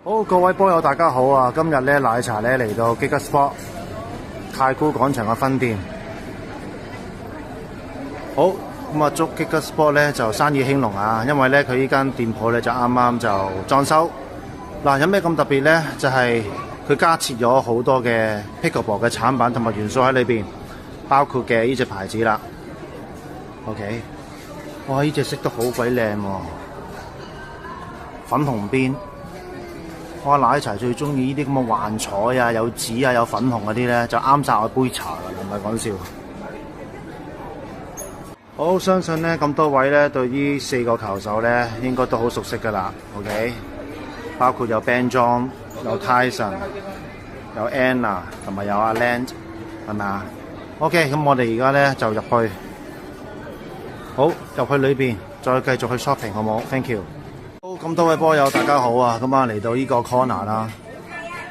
好，各位波友大家好啊！今日咧奶茶咧嚟到 Giga Sport 太古廣場嘅分店。好，咁啊祝 Giga Sport 咧就生意興隆啊！因為咧佢呢間店鋪咧就啱啱就裝修。嗱，有咩咁特別咧？就係佢加設咗好多嘅 Pickleball 嘅產品同埋元素喺裏邊，包括嘅呢隻牌子啦。OK， 哇！呢隻色都好鬼靚喎，粉紅邊。哇！奶茶最中意呢啲咁嘅幻彩啊，有紫啊，有粉紅嗰啲咧，就啱晒我杯茶啦，唔係講笑。好，相信咧咁多位咧對呢4個球手咧應該都好熟悉㗎啦。OK， 包括有 Ben John、有 Tyson、有 Anna 同埋有阿 Land， 係咪啊 ？OK， 咁我哋而家咧就入去，好入去裏邊，再繼續去 shopping 好冇 ？Thank you。好，咁多位波友大家好啊！咁啊嚟到呢個 corner 啦。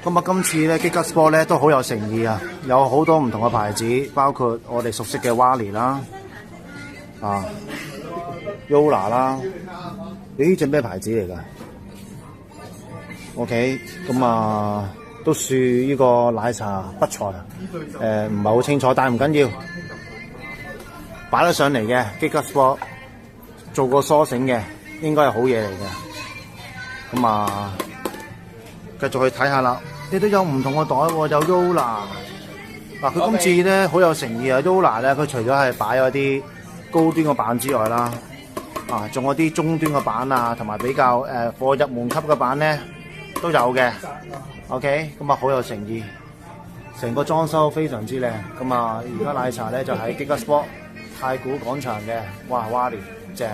咁啊今次咧 Giga Sport 咧都好有誠意啊，有好多唔同嘅牌子，包括我哋熟悉嘅 Wally 啦，Yola 啦，呢隻咩牌子嚟㗎 ？OK， 咁啊都算呢個奶茶不才，唔係好清楚，但係唔緊要，擺得上嚟嘅 Giga Sport 做過梳繩嘅。應該係好嘢嚟嘅，咁啊，繼續去睇下啦。你都有唔同嘅袋喎，有 Yola。嗱，佢今次咧好有誠意啊 ！Yola 咧，佢除咗係擺咗啲高端嘅板之外啦，仲有啲中端嘅板啊，同埋比較貨入門級嘅板咧都有嘅。OK， 咁啊好有誠意，成個裝修非常之靚。咁啊，而家奶茶咧就喺 Giga Sport 太古廣場嘅，哇 Wally 正。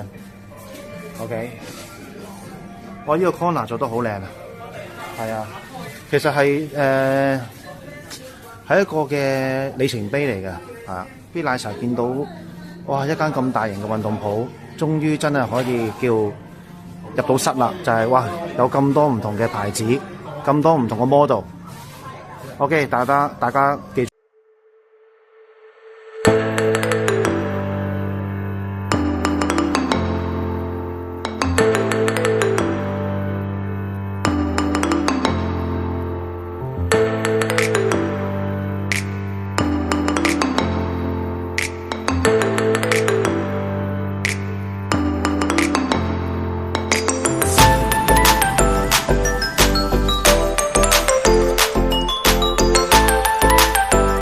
OK， 我呢個 corner 做得好靚啊，係啊，其實係一個嘅里程碑嚟嘅，啊，啲奶茶見到哇一間咁大型嘅運動鋪，終於真係可以叫入到室啦，就係哇有咁多唔同嘅牌子，咁多唔同嘅 model。OK， 大家記住。